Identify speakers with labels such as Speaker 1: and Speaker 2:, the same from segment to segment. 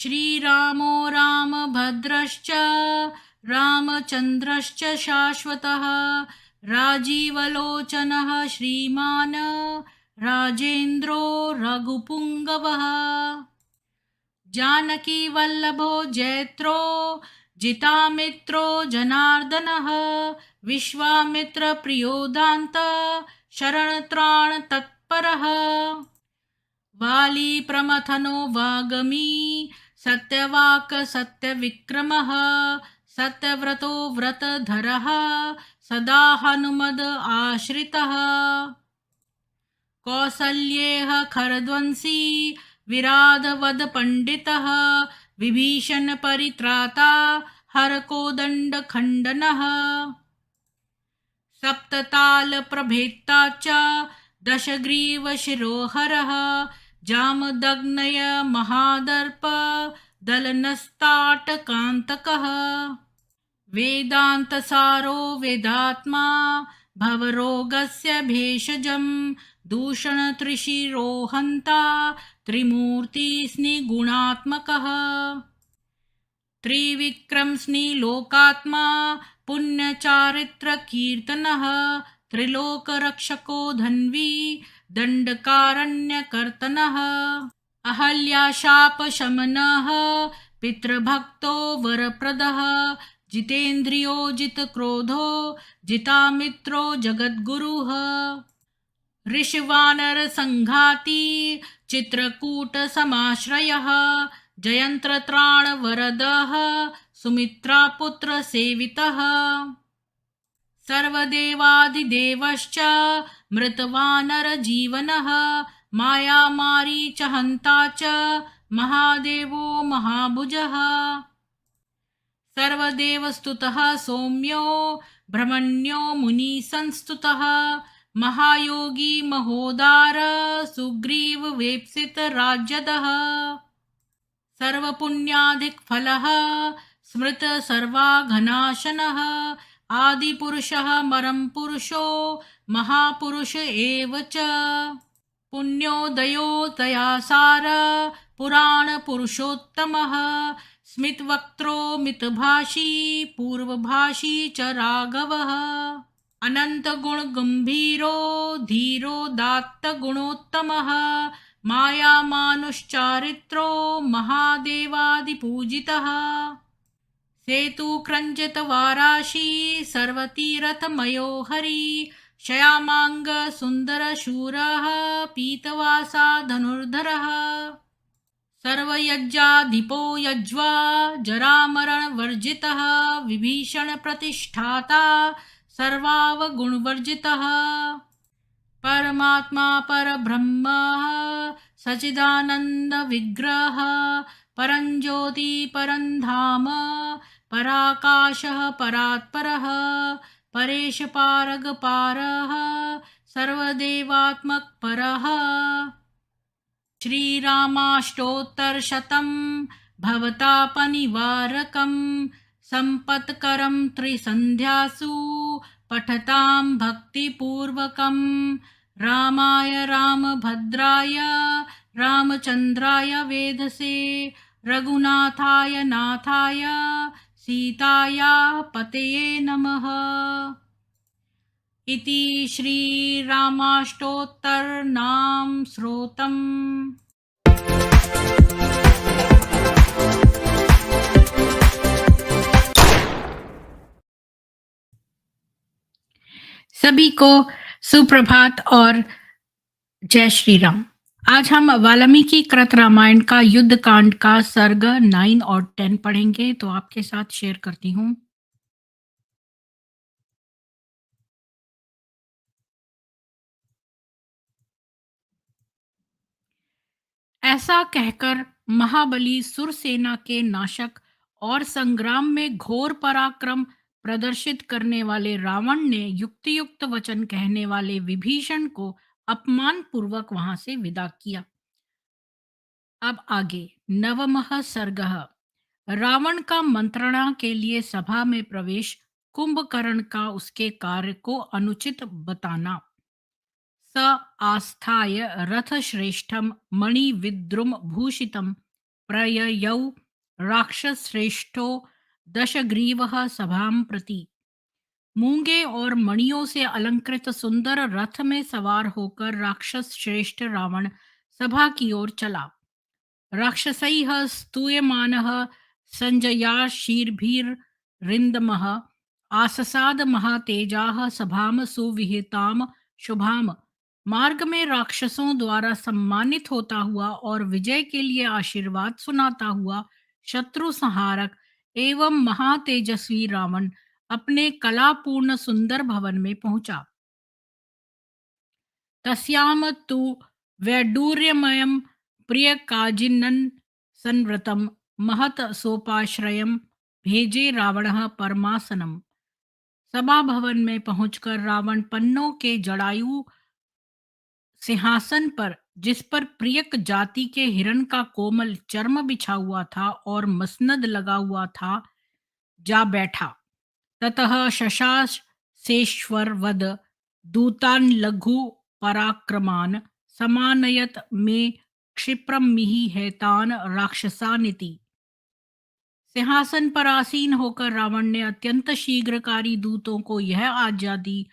Speaker 1: श्रीरामो रामभद्रश्च रामचन्द्रश्च शाश्वतः राजीवलोचनः श्रीमान् राजेन्द्रो रघुपुङ्गवः जानकीवल्लभो जयत्रो जितामित्रो जनार्दनः विश्वामित्रप्रियो दान्त शरणत्राणतत्परः वाली प्रमथनो वागमी सत्यवाक् सत्यविक्रमः सत्यव्रतो व्रतधरः सदा हनुमद आश्रितः कौसल्येह खरध्वंसी विराधवद पंडितः विभीषण परित्राता हरकोदंड खंडनः सप्तताल प्रभेत्ता च दशग्रीव शिरोहरः जामदग्नय महादर्प दलनस्ताटकान्तकः वेदान्तसारो वेदात्मा भवरोगस्य भेषजं दूषणत्रिशिरोहन्ता त्रिमूर्तिस्निगुणात्मकः त्रिविक्रमस्निलोकात्मा पुण्यचारित्रकीर्तनः त्रिलोकरक्षको धन्वी दण्डकारण्यकर्तनः अहल्याशापशमनः पितृभक्तो वरप्रदः जितेन्द्रियो जितक्रोधो जितामित्रो जगद्गुरुः ऋषिवानरसङ्घाती चित्रकूटसमाश्रयः जयन्त्रत्राणवरदः सुमित्रापुत्रसेवितः सर्वदेवादिदेवश्च मृतवानरजीवनः मायामारीचहन्ता च महादेवो महाभुजः सर्वदेवस्तुतः सौम्यो ब्रह्मण्यो मुनिसंस्तुतः महायोगी महोदार सुग्रीववेप्सितराज्यदः सर्वपुण्याधिकफलः स्मृत सर्वाघनाशनः आदिपुरुषः परमपुरुषो महापुरुष एव च पुण्योदयो दयासार पुराणपुरुषोत्तमः स्मितवक्त्रो मितभाषी पूर्वभाषी च राघवः अनन्तगुणगम्भीरो धीरोदात्तगुणोत्तमः मायामानुश्चारित्रो महादेवादिपूजितः सेतुक्रञ्जितवाराशी सर्वतीरथमयो हरि शयामाङ्ग सुन्दरशूरः पीतवासा धनुर्धरः सर्वयज्ञाधिपो यज्वा जरामरणवर्जितः विभीषणप्रतिष्ठाता सर्वावगुणवर्जितः परमात्मा परब्रह्म सच्चिदानन्दविग्रहः परञ्ज्योति परन्धाम पराकाशः परात्परः परेशपारगपारः सर्वदेवात्मकपरः श्रीरामाष्टोत्तरशतं भवतापनिवारकं सम्पत्करं त्रिसन्ध्यासु पठतां भक्तिपूर्वकं रामाय रामभद्राय रामचन्द्राय वेधसे रघुनाथाय नाथाय सीताया पतये नमः। इति श्रीरामाष्टोत्तरनाम श्रोतम्। सभी को सुप्रभात और जय श्री राम। आज हम वाल्मीकि कृत रामायण का युद्ध कांड का सर्ग 9 और 10 पढ़ेंगे, तो आपके साथ शेयर करती हूँ। ऐसा कहकर महाबली सुरसेना के नाशक और संग्राम में घोर पराक्रम प्रदर्शित करने वाले रावण ने युक्तियुक्त वचन कहने वाले विभीषण को अपमान पूर्वक वहां से विदा किया। अब आगे नवमः सर्गः। रावण का मंत्रणा के लिए सभा में प्रवेश, कुंभकर्ण का उसके कार्य को अनुचित बताना। स आस्थाय रथ श्रेष्ठम मणि विद्रुम भूषितम प्रययौ राक्षसश्रेष्ठो दशग्रीवः सभां प्रति। मूंगे और मणियों से अलंकृत सुंदर रथ में सवार होकर राक्षस श्रेष्ठ रावण सभा की ओर चला। राक्षसैः स्तूयमानः सञ्जयाशीर्भिरिन्दमः आससाद महातेजाः सभां सुविहितां शुभाम्। मार्ग में राक्षसों द्वारा सम्मानित होता हुआ और विजय के लिए आशीर्वाद सुनाता हुआ शत्रु संहारक एवं महातेजस्वी रावण अपने कलापूर्ण सुंदर भवन में पहुंचा। तस्यां तु वैडूर्यमयं प्रियकाजिनं संवृतं महत् सोपाश्रयं भेजे रावणः परमासनम्। सभा भवन में पहुंचकर रावण पन्नों के जड़ायु सिंहासन पर, जिस पर प्रियक जाति के हिरण का कोमल चर्म बिछा हुआ था और मसनद लगा हुआ था, जा बैठा। ततः शशास सेश्वर वद दूतान लघु पराक्रमान समानयत में क्षिप्रम मिहि हैतान राक्षसानिति। सिंहासन पर आसीन होकर रावण ने अत्यंत शीघ्रकारी दूतों को यह आज्ञा दी,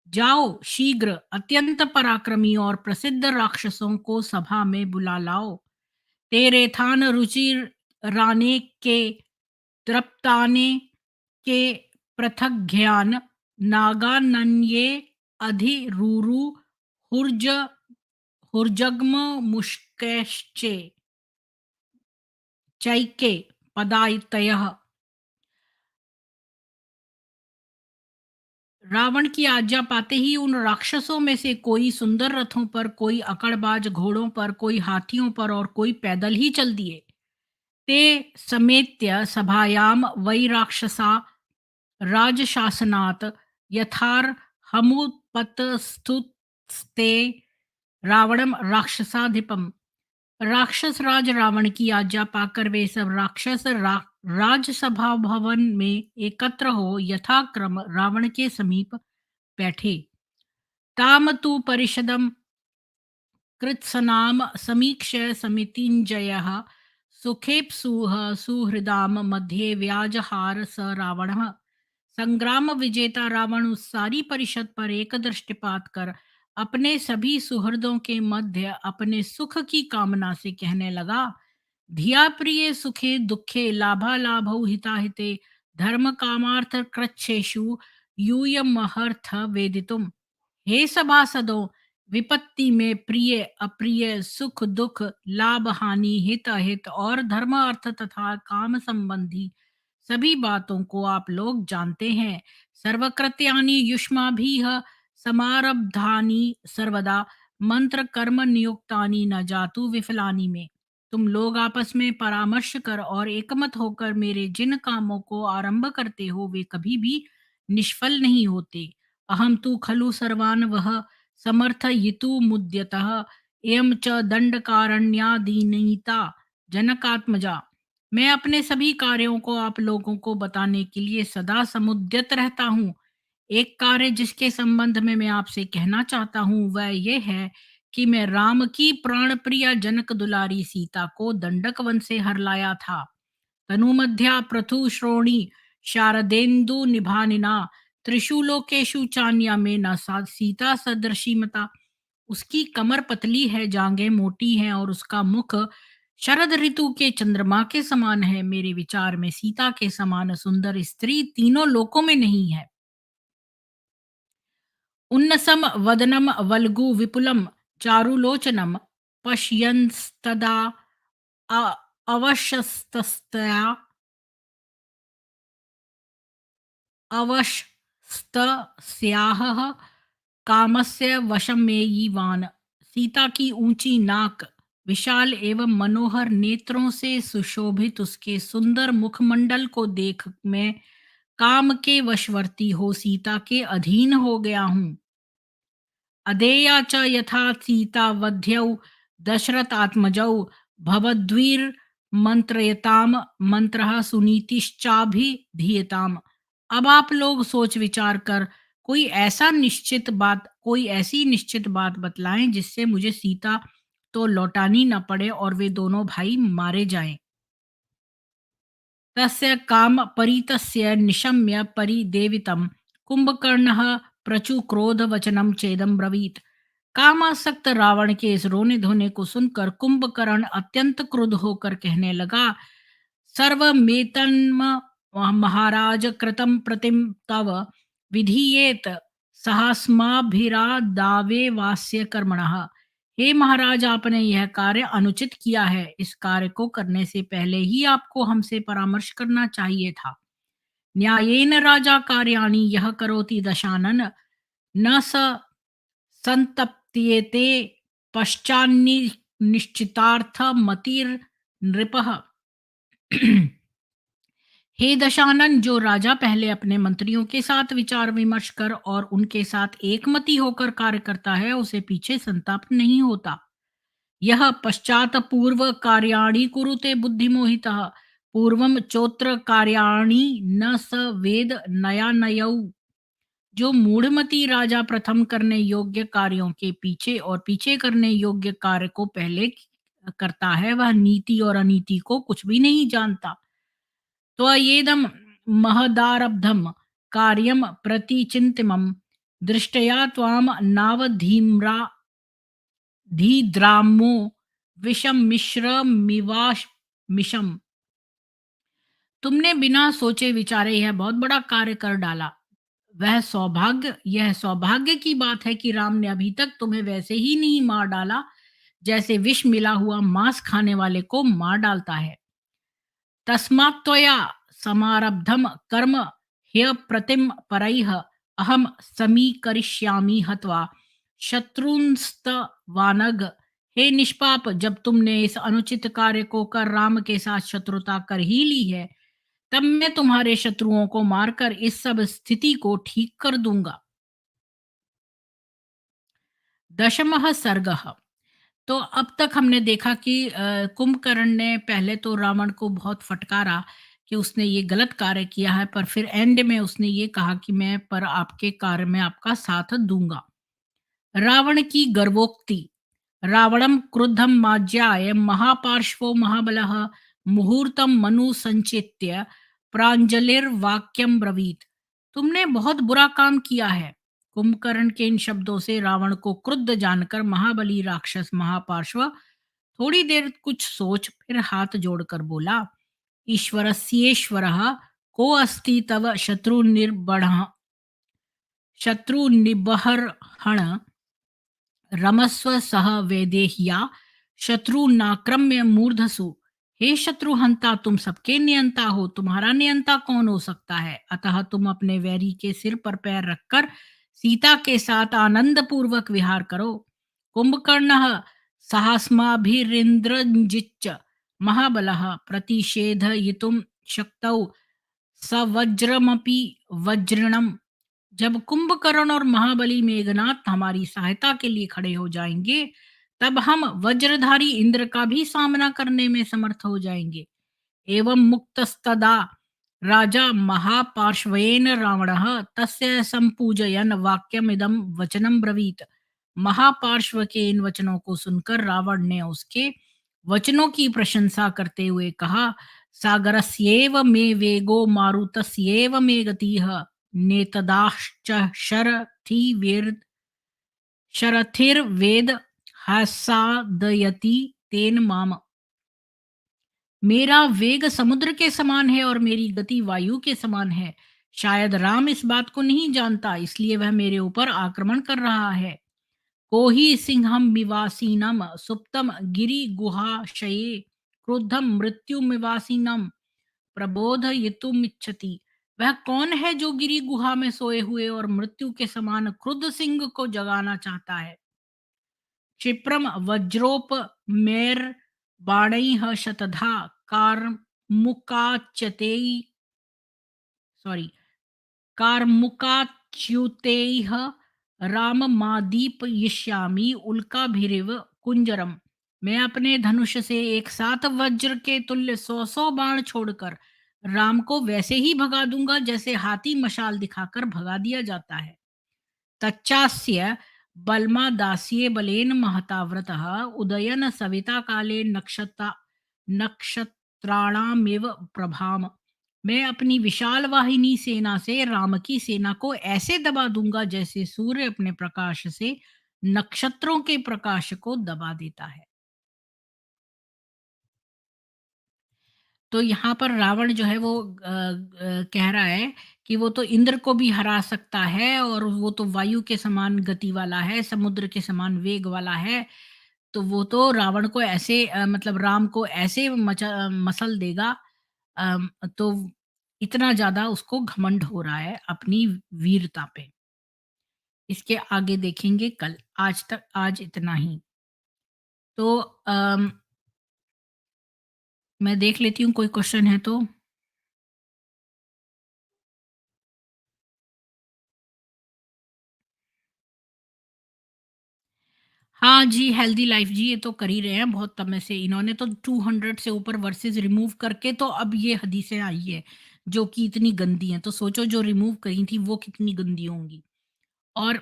Speaker 1: जाओ शीघ्र अत्यंत पराक्रमी और प्रसिद्ध राक्षसों को सभा में बुला लाओ। तेरे थान रुचि राने के द्रप्ताने के पृथक ज्ञान नागानन्ये अधिरूरु हुर्ज हुर्जग्म मुष्कैश्चे चैके पदायतयः। रावण की आज्ञा पाते ही उन राक्षसों में से कोई सुंदर रथों पर, कोई अकड़बाज घोड़ों पर, कोई हाथियों पर और कोई पैदल ही चल दिए। ते समेत्य सभायाम वै राक्षसा राजशासनात् यथार्हमुपतस्तुस्ते रावणम राक्षसाधिपम। राक्षस राज रावण की आज्ञा पाकर वे सब राक्षस राजसभा भवन में एकत्र हो यथाक्रम रावण के समीप बैठे। ताम तु परिषदम कृत्सनाम समीक्ष्य समितिञ्जयः सुखेप्सुः सुहृदाम मध्ये व्याजहार स रावणः। संग्राम विजेता रावण उस सारी परिषद पर एक दृष्टिपात कर अपने सभी सुहृदों के मध्य अपने सुख की कामना से कहने लगा, धिया प्रिय सुखे दुखे लाभालाभौ हिताहिते धर्म कामार्थ कृच्छ्रेषु यूयमहर्थ वेदितुम। हे सभासदों, विपत्ति में प्रिय अप्रिय सुख दुख लाभ हानि हित अहित और धर्म अर्थ तथा काम संबंधी सभी बातों को आप लोग जानते हैं। सर्वकृत्यानि युष्माभिः समारब्धानि सर्वदा मंत्र कर्म नियुक्तानि न जातु विफलानि में। तुम लोग आपस में परामर्श कर और एकमत होकर मेरे जिन कामों को आरंभ करते हो वे कभी भी निष्फल नहीं होते। अहम तु खलु सर्वान् वः समर्थयितुमुद्यतः एवं च दंडकारण्यादीनीता जनकात्मजा। मैं अपने सभी कार्यों को आप लोगों को बताने के लिए सदा समुद्यत रहता हूँ। एक कार्य जिसके संबंध में मैं आपसे कहना चाहता हूँ वह यह है कि मैं राम की प्राण प्रिया जनक दुलारी सीता को दंडक वन से हर लाया था। तनुमध्या पृथु श्रोणी शारदेन्दु निभानिना त्रिषु लोकेषु चान्या में न सीता सदृशी मता। उसकी कमर पतली है, जांघें मोटी हैं और उसका मुख शरद ऋतु के चंद्रमा के समान है। मेरे विचार में सीता के समान सुंदर स्त्री तीनों लोकों में नहीं है। उन्नसम वदनम वल्गु विपुलम चारुलोचनम पश्यंस्तदा अवशस्तस्तया अवशस्तस्याह कामस्य वशमेयीवान। सीता की ऊंची नाक, विशाल एवं मनोहर नेत्रों से सुशोभित उसके सुंदर मुखमंडल को देख मैं काम के वशवर्ती हो सीता के अधीन हो गया हूँ। अदेया च यथा सीता वध्यौ दशरथात्मजौ भवद्भिर्मन्त्रयताम मंत्रः सुनीतिश्चाभिधीयताम। अब आप लोग सोच विचार कर कोई ऐसी निश्चित बात बतलाएं जिससे मुझे सीता तो लौटानी न पड़े और वे दोनों भाई मारे जाएं। तस्य काम परितस्य निशम्य परिदेवितं कुंभकर्णः प्रचुक्रोधवचनं चेदं ब्रवीत। कामासक्त रावण के इस रोने धोने को सुनकर कुंभकर्ण अत्यंत क्रुद्ध होकर कहने लगा, सर्वमेतन्म महाराज कृतं प्रतिम तव विधीयेत साहस्माभिरादावे वास्य कर्मणः। हे महाराज, आपने यह कार्य अनुचित किया है। इस कार्य को करने से पहले ही आपको हमसे परामर्श करना चाहिए था। न्यायेन राजा कार्याणि यह करोति दशानन न स संतप्येते पश्चान्नि निश्चितार्थ मतिर नृपः। हे दशानन, जो राजा पहले अपने मंत्रियों के साथ विचार विमर्श कर और उनके साथ एकमति होकर कार्य करता है, उसे पीछे संताप नहीं होता। यह पश्चात पूर्व कार्याणि कुरुते बुद्धिमोहितः पूर्वम चोत्र कार्याणि न स वेद नयानयौ। जो मूढ़मती राजा प्रथम करने योग्य कार्यों के पीछे और पीछे करने योग्य कार्य को पहले करता है, वह नीति और अनीति को कुछ भी नहीं जानता। त्वयेदं महदारब्धं कार्यं प्रतिचिन्तिमं दृष्ट्या त्वां नावधीम्रा धीद्रामो विषम मिश्रमिवामिषम्। तुमने बिना सोचे विचारे यह बहुत बड़ा कार्य कर डाला। यह सौभाग्य की बात है कि राम ने अभी तक तुम्हें वैसे ही नहीं मार डाला जैसे विष मिला हुआ मांस खाने वाले को मार डालता है। तस्मात्त्वया समारब्धं कर्म ह्यप्रतिम परैः अहम समीकरिष्यामि हत्वा शत्रुंस्तवानघ। हे निष्पाप, जब तुमने इस अनुचित कार्य को कर राम के साथ शत्रुता कर ही ली है, तब मैं तुम्हारे शत्रुओं को मारकर इस सब स्थिति को ठीक कर दूंगा। दशमः सर्गः। तो अब तक हमने देखा कि कुंभकर्ण ने पहले तो रावण को बहुत फटकारा कि उसने ये गलत कार्य किया है, पर फिर एंड में उसने ये कहा कि मैं पर आपके कार्य में आपका साथ दूंगा। रावण की गर्वोक्ति। रावणम क्रुद्धम माज्याय महापार्श्वो महाबलः मुहूर्तम मनु संचित्य प्रांजलिर्वाक्यम ब्रवीत। तुमने बहुत बुरा काम किया है। कुंभकर्ण के इन शब्दों से रावण को क्रुद्ध जानकर महाबली राक्षस महापार्श्व थोड़ी देर कुछ सोच फिर हाथ जोड़कर बोला, ईश्वरस्येश्वरः को अस्ति तव शत्रु निबर्हण रमस्व सह वैदेह्या शत्रुनाक्रम्य मूर्धसु। हे शत्रुहंता, तुम सबके नियंता हो, तुम्हारा नियंता कौन हो सकता है? अतः तुम अपने वैरी के सिर पर पैर रखकर सीता के साथ आनंद पूर्वक विहार करो। कुंभकर्ण साहस्माभिरिंद्रजिच्च महाबलः प्रतिषेधयितुं शक्तौ सवज्रमपि वज्रणम। जब कुंभकर्ण और महाबली मेघनाथ हमारी सहायता के लिए खड़े हो जाएंगे, तब हम वज्रधारी इंद्र का भी सामना करने में समर्थ हो जाएंगे। एवं मुक्तस्तदा राजा महापार्श्वेन रावणः तस्य संपूजयन वाक्यमिदं वचनं ब्रवीत। महापार्श्व के इन वचनों को सुनकर रावण ने उसके वचनों की प्रशंसा करते हुए कहा, सागरस्येव मे वेगो मारुतस्येव मे गतिः नेतदाश्च शरथिर्वेद हसादयति तेन माम। मेरा वेग समुद्र के समान है और मेरी गति वायु के समान है। शायद राम इस बात को नहीं जानता, इसलिए वह मेरे ऊपर आक्रमण कर रहा है। को ही सिंहम विवासीनम सुप्तम गिरि गुहाशये क्रुद्धम मृत्युमिवासीनम प्रबोधयितुमिच्छति। वह कौन है जो गिरी गुहा में सोए हुए और मृत्यु के समान क्रुद्ध सिंह को जगाना चाहता है? क्षिप्रम वज्रोपमेर बाणैः शतधा कार्मुकाच्यतेय सॉरी कार्मुकाच्युतेह राममादीपयिष्यामि उल्काभिरिव कुंजरम। मैं अपने धनुष से एक साथ वज्र के तुल्य 100 बाण छोड़कर राम को वैसे ही भगा दूंगा जैसे हाथी मशाल दिखाकर भगा दिया जाता है। तच्चास्य बल्मा दास्ये बलेन महता व्रतः उदयन सविता काले नक्षत्राणामेव प्रभाम। मैं अपनी विशाल वाहिनी सेना से राम की सेना को ऐसे दबा दूंगा जैसे सूर्य अपने प्रकाश से नक्षत्रों के प्रकाश को दबा देता है। तो यहाँ पर रावण जो है वो कह रहा है कि वो तो इंद्र को भी हरा सकता है और वो तो वायु के समान गति वाला है, समुद्र के समान वेग वाला है। तो वो तो रावण को ऐसे मतलब राम को ऐसे मसल देगा। तो इतना ज़्यादा उसको घमंड हो रहा है अपनी वीरता पे। इसके आगे देखेंगे कल। आज इतना ही। तो अम, मैं देख लेती हूँ कोई क्वेश्चन है तो। हाँ जी, हेल्दी लाइफ जी, ये तो कर ही रहे हैं बहुत समय से। इन्होंने तो 200 से ऊपर वर्सेस रिमूव करके तो अब ये हदीसें आई है, जो कि इतनी गंदी हैं। तो सोचो जो रिमूव करी थी वो कितनी गंदी होंगी। और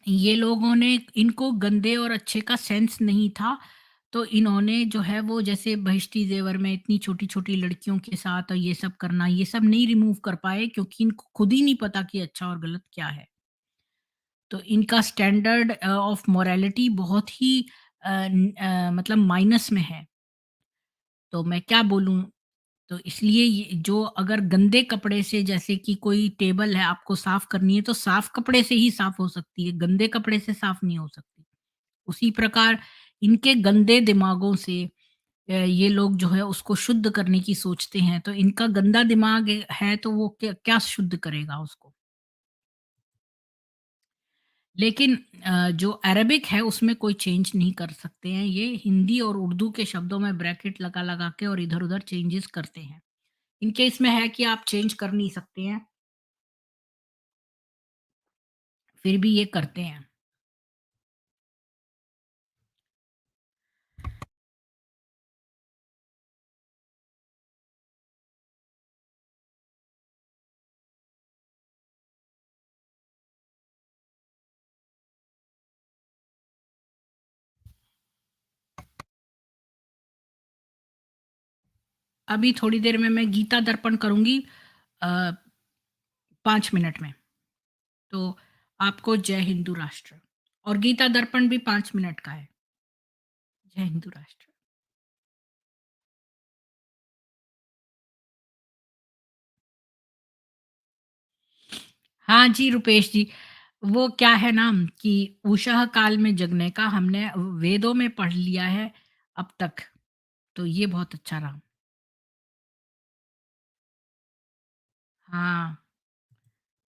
Speaker 1: ये लोगों ने इनको गंदे और अच्छे का सेंस नहीं था, तो इन्होंने जो है वो जैसे बहिश्ती ज़ेवर में इतनी छोटी-छोटी लड़कियों के साथ ये सब करना, ये सब नहीं रिमूव कर पाए क्योंकि इनको खुद ही नहीं पता कि अच्छा और गलत क्या है। तो इनका स्टैंडर्ड ऑफ मोरालिटी बहुत ही मतलब माइनस में है। तो मैं क्या बोलूँ? तो इसलिए ये जो अगर गंदे कपड़े से जैसे कि कोई टेबल है आपको साफ करनी है तो साफ कपड़े से ही साफ हो सकती है, गंदे कपड़े से साफ नहीं हो सकती। उसी प्रकार इनके गंदे दिमागों से ये लोग जो है उसको शुद्ध करने की सोचते हैं, तो इनका गंदा दिमाग है तो वो क्या क्या शुद्ध करेगा उसको? लेकिन जो अरबिक है उसमें कोई चेंज नहीं कर सकते हैं। ये हिंदी और उर्दू के शब्दों में ब्रैकेट लगा-लगा के और इधर-उधर चेंजेस करते हैं। इनके इसमें है कि आप चेंज कर नहीं सकते हैं, फिर भी ये करते हैं। अभी थोड़ी देर में मैं गीता दर्पण करूँगी 5 मिनट में। तो आपको जय हिंदू राष्ट्र। और गीता दर्पण भी 5 मिनट का है। जय हिंदू राष्ट्र। हाँ जी, रुपेश जी। वो क्या है ना कि उषः काल में जगने का हमने वेदों में पढ़ लिया है अब तक, तो ये बहुत अच्छा रहा। हाँ,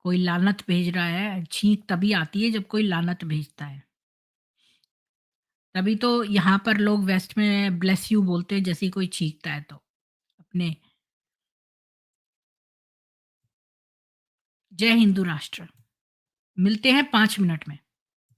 Speaker 1: कोई लानत भेज रहा है, छींक तभी आती है जब कोई लानत भेजता है। तभी तो यहाँ पर लोग वेस्ट में ब्लेस यू बोलते हैं जैसे ही कोई छींकता है तो, अपने जय हिंदू राष्ट्र। मिलते हैं 5 मिनट में।